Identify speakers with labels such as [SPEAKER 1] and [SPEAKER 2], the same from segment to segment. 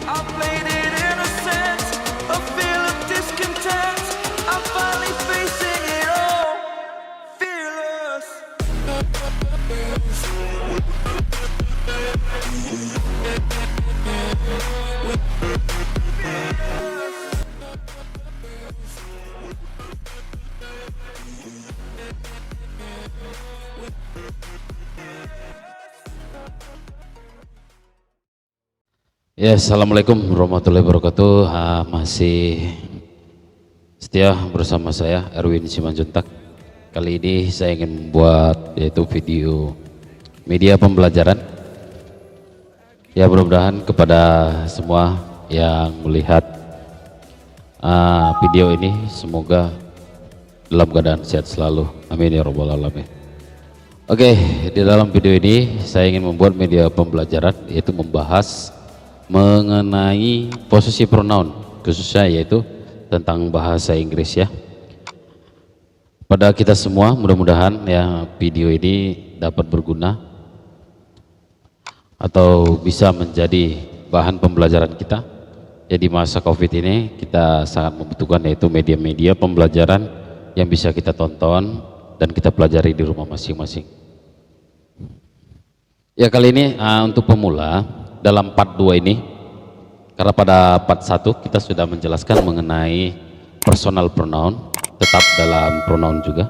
[SPEAKER 1] I played it innocent, a feel of discontent. I'm finally facing it all, fearless.
[SPEAKER 2] Ya, assalamualaikum warahmatullahi wabarakatuh. Masih setia bersama saya Erwin Simanjuntak. Kali ini saya ingin membuat yaitu video media pembelajaran. Ya, mudah-mudahan kepada semua yang melihat video ini semoga dalam keadaan sehat selalu. Amin ya rabbal alamin. Oke, di dalam video ini saya ingin membuat media pembelajaran yaitu membahas mengenai posisi pronoun, khususnya yaitu tentang bahasa Inggris ya. Pada kita semua mudah-mudahan ya video ini dapat berguna atau bisa menjadi bahan pembelajaran kita. Ya, di masa COVID ini kita sangat membutuhkan yaitu media-media pembelajaran yang bisa kita tonton dan kita pelajari di rumah masing-masing. Ya, kali ini untuk pemula dalam part 2 ini, karena pada part 1 kita sudah menjelaskan mengenai personal pronoun, tetap dalam pronoun juga.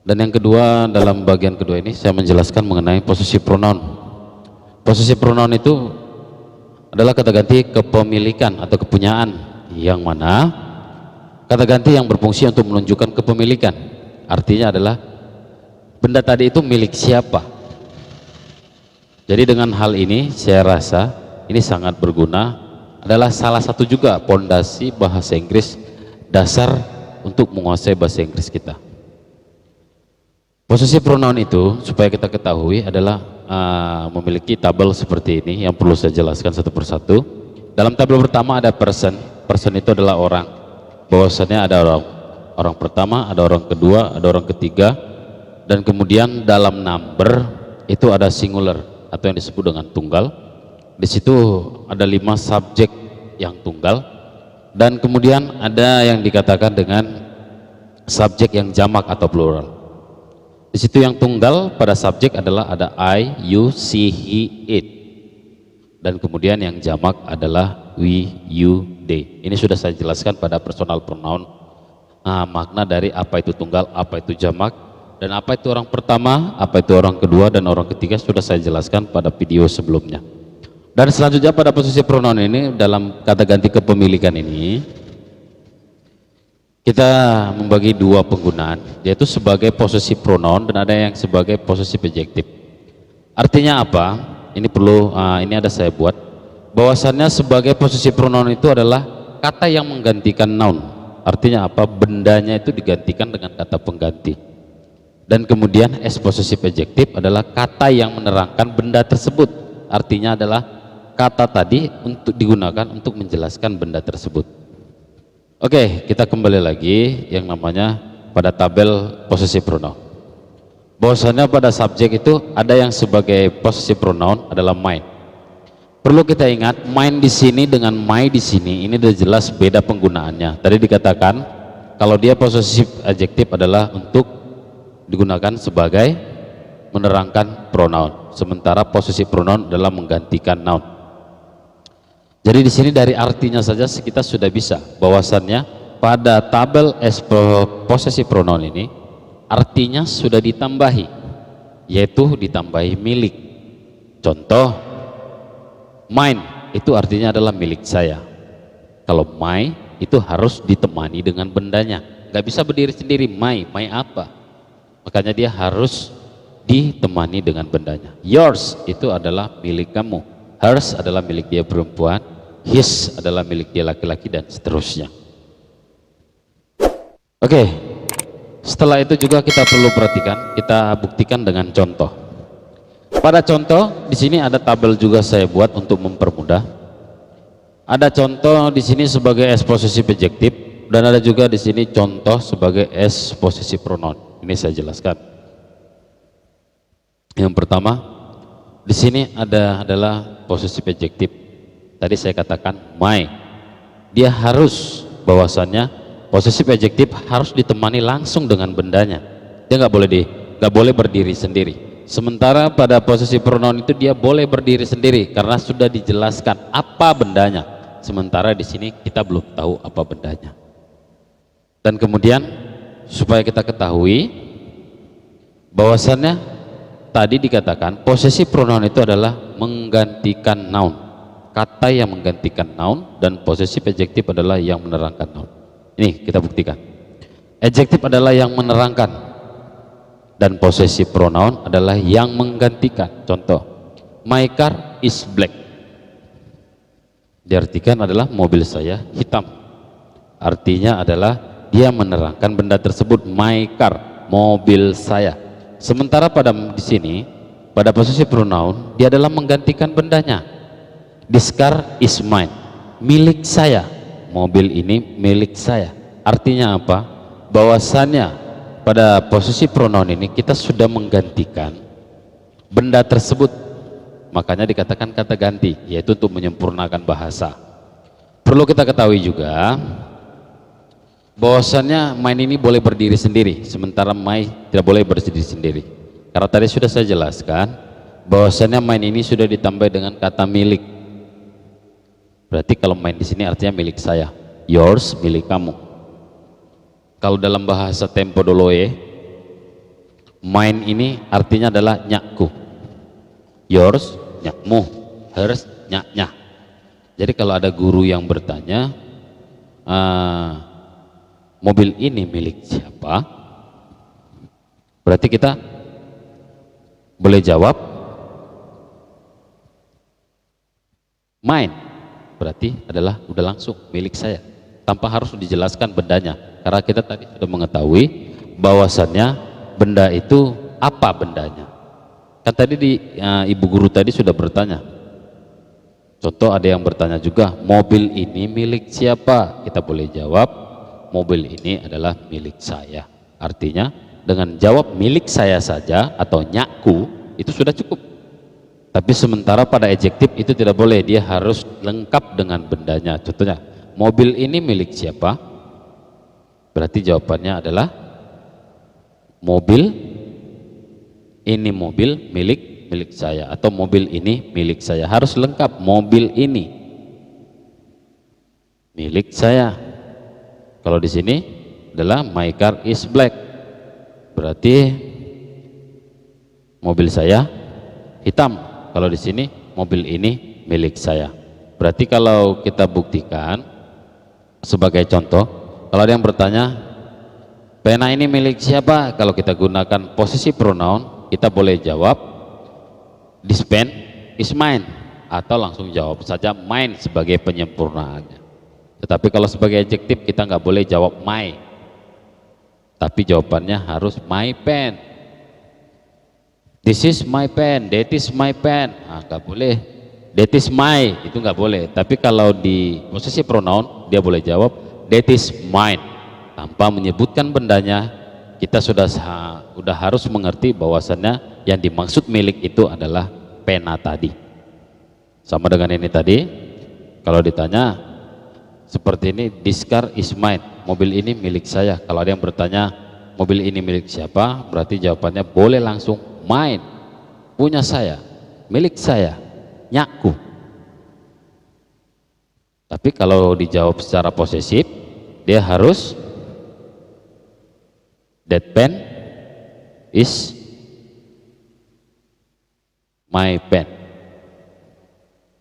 [SPEAKER 2] Dan yang kedua, dalam bagian kedua ini saya menjelaskan mengenai posisi pronoun. Posisi pronoun itu adalah kata ganti kepemilikan atau kepunyaan, yang mana kata ganti yang berfungsi untuk menunjukkan kepemilikan. Artinya adalah benda tadi itu milik siapa. Jadi dengan hal ini saya rasa ini sangat berguna, adalah salah satu juga pondasi bahasa Inggris dasar untuk menguasai bahasa Inggris kita. Posisi pronoun itu supaya kita ketahui adalah memiliki tabel seperti ini yang perlu saya jelaskan satu persatu. Dalam tabel pertama ada person. Person itu adalah orang. Bahwasannya ada orang pertama, ada orang kedua, ada orang ketiga, dan kemudian dalam number itu ada singular atau yang disebut dengan tunggal. Di situ ada 5 subjek yang tunggal, dan kemudian ada yang dikatakan dengan subjek yang jamak atau plural. Di situ yang tunggal pada subjek adalah ada I, you, she, he, it, dan kemudian yang jamak adalah we, you, they. Ini sudah saya jelaskan pada personal pronoun, makna dari apa itu tunggal, apa itu jamak, dan apa itu orang pertama, apa itu orang kedua, dan orang ketiga sudah saya jelaskan pada video sebelumnya. Dan selanjutnya pada posisi pronoun ini, dalam kata ganti kepemilikan ini kita membagi 2 penggunaan, yaitu sebagai posisi pronoun dan ada yang sebagai posisi adjektif. Artinya apa? Ini perlu ini ada saya buat bahwasannya sebagai posisi pronoun itu adalah kata yang menggantikan noun. Artinya apa? Bendanya itu digantikan dengan kata pengganti. Dan kemudian as possessive adjective adalah kata yang menerangkan benda tersebut. Artinya adalah kata tadi untuk digunakan untuk menjelaskan benda tersebut. Oke, kita kembali lagi yang namanya pada tabel possessive pronoun. Bahwasanya pada subjek itu ada yang sebagai possessive pronoun adalah mine. Perlu kita ingat, mine di sini dengan my di sini ini sudah jelas beda penggunaannya. Tadi dikatakan kalau dia possessive adjective adalah untuk digunakan sebagai menerangkan pronoun, sementara posisi pronoun adalah menggantikan noun. Jadi di sini dari artinya saja kita sudah bisa bahwasannya pada tabel as possessive pronoun ini artinya sudah ditambahi, yaitu ditambahi milik. Contoh, mine itu artinya adalah milik saya. Kalau my itu harus ditemani dengan bendanya, nggak bisa berdiri sendiri. My apa? Makanya dia harus ditemani dengan bendanya. Yours itu adalah milik kamu, hers adalah milik dia perempuan, his adalah milik dia laki-laki, dan seterusnya. Oke, setelah itu juga kita perlu perhatikan, kita buktikan dengan contoh. Pada contoh di sini ada tabel juga saya buat untuk mempermudah. Ada contoh di sini sebagai as possessive adjective dan ada juga di sini contoh sebagai as possessive pronoun. Ini saya jelaskan. Yang pertama, di sini adalah possessive adjective. tadi saya katakan my, dia harus bahwasannya posesif adjektif harus ditemani langsung dengan bendanya. Dia nggak boleh berdiri sendiri. Sementara pada posesif pronoun itu dia boleh berdiri sendiri karena sudah dijelaskan apa bendanya. Sementara di sini kita belum tahu apa bendanya. Dan kemudian supaya kita ketahui bahwasannya tadi dikatakan posesif pronoun itu adalah menggantikan noun, kata yang menggantikan noun, dan posesif adjektif adalah yang menerangkan noun. Ini kita buktikan. Adjektif adalah yang menerangkan dan posesif pronoun adalah yang menggantikan. Contoh, my car is black, diartikan adalah mobil saya hitam. Artinya adalah dia menerangkan benda tersebut, my car, mobil saya. Sementara pada di sini pada posesif pronoun dia adalah menggantikan bendanya. This car is mine, milik saya, mobil ini milik saya. Artinya apa? Bahwasannya pada posisi pronoun ini kita sudah menggantikan benda tersebut, makanya dikatakan kata ganti, yaitu untuk menyempurnakan bahasa. Perlu kita ketahui juga bahwasannya mine ini boleh berdiri sendiri, sementara my tidak boleh berdiri sendiri. Karena tadi sudah saya jelaskan bahwasannya mine ini sudah ditambah dengan kata milik. Berarti kalau mine di sini artinya milik saya, yours milik kamu. Kalau dalam bahasa tempo doloe, mine ini artinya adalah nyakku, yours nyakmu, hers nyaknya. Jadi kalau ada guru yang bertanya, mobil ini milik siapa? Berarti kita boleh jawab mine, berarti adalah udah langsung milik saya, tanpa harus dijelaskan bendanya. Karena kita tadi sudah mengetahui bahwasannya benda itu apa bendanya. Kan tadi ibu guru tadi sudah bertanya. Contoh ada yang bertanya juga, mobil ini milik siapa? Kita boleh jawab, mobil ini adalah milik saya. Artinya dengan jawab milik saya saja atau nyakku itu sudah cukup. Tapi sementara pada adjektif itu tidak boleh, dia harus lengkap dengan bendanya. Contohnya, mobil ini milik siapa? Berarti jawabannya adalah mobil ini mobil milik saya, atau mobil ini milik saya. Harus lengkap, mobil ini milik saya. Kalau di sini adalah my car is black, berarti mobil saya hitam. Kalau di sini mobil ini milik saya. Berarti kalau kita buktikan sebagai contoh, kalau ada yang bertanya, pena ini milik siapa? Kalau kita gunakan posisi pronoun, kita boleh jawab, this pen is mine, atau langsung jawab saja mine sebagai penyempurnaannya. Tetapi kalau sebagai adjektif kita nggak boleh jawab my, tapi jawabannya harus my pen. This is my pen, that is my pen. Nggak boleh, that is my, itu nggak boleh. Tapi kalau di posisi pronoun dia boleh jawab that is mine, tanpa menyebutkan bendanya. Kita sudah harus mengerti bahwasannya yang dimaksud milik itu adalah pena tadi. Sama dengan ini tadi, kalau ditanya seperti ini, this car is mine, mobil ini milik saya. Kalau ada yang bertanya mobil ini milik siapa, berarti jawabannya boleh langsung mine, punya saya, milik saya, nyakku. Tapi kalau dijawab secara posesif, dia harus that pen is my pen,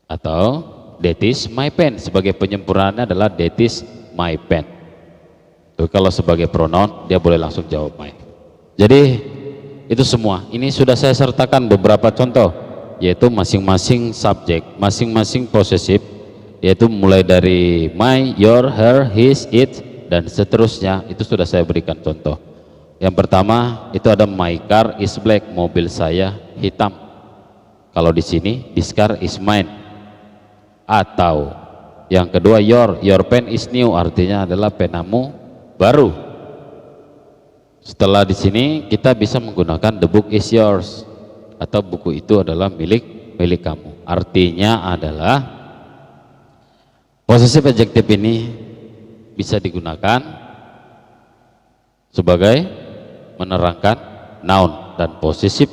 [SPEAKER 2] atau that is my pen. Sebagai penyempurnaannya adalah that is my pen. Tuh, kalau sebagai pronoun dia boleh langsung jawab my. Jadi itu semua. Ini sudah saya sertakan beberapa contoh, yaitu masing-masing subjek, masing-masing posesif, yaitu mulai dari my, your, her, his, it, dan seterusnya. Itu sudah saya berikan contoh. Yang pertama itu ada my car is black, mobil saya hitam. Kalau di sini this car is mine. Atau yang kedua your pen is new, artinya adalah penamu baru. Setelah di sini kita bisa menggunakan the book is yours, atau buku itu adalah milik kamu. Artinya adalah Posesif adjektif ini bisa digunakan sebagai menerangkan noun, dan posesif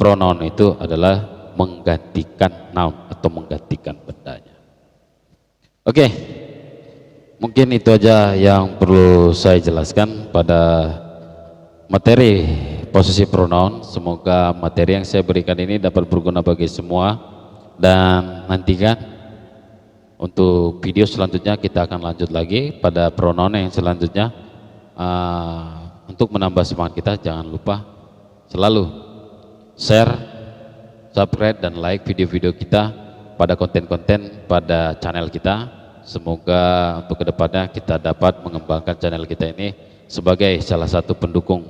[SPEAKER 2] pronoun itu adalah menggantikan noun atau menggantikan bendanya. Oke, mungkin itu aja yang perlu saya jelaskan pada materi posesif pronoun. Semoga materi yang saya berikan ini dapat berguna bagi semua, dan nantikan untuk video selanjutnya kita akan lanjut lagi pada pronoun yang selanjutnya. Untuk menambah semangat kita, jangan lupa selalu share, subscribe, dan like video-video kita pada konten-konten pada channel kita. Semoga untuk kedepannya kita dapat mengembangkan channel kita ini sebagai salah satu pendukung,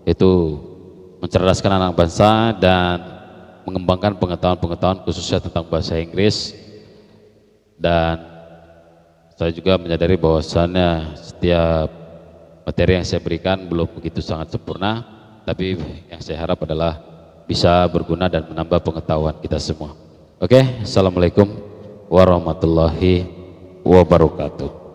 [SPEAKER 2] yaitu mencerdaskan anak bangsa dan mengembangkan pengetahuan-pengetahuan khususnya tentang bahasa Inggris. Dan saya juga menyadari bahwasannya setiap materi yang saya berikan belum begitu sangat sempurna, tapi yang saya harap adalah bisa berguna dan menambah pengetahuan kita semua. Oke, assalamualaikum warahmatullahi wabarakatuh.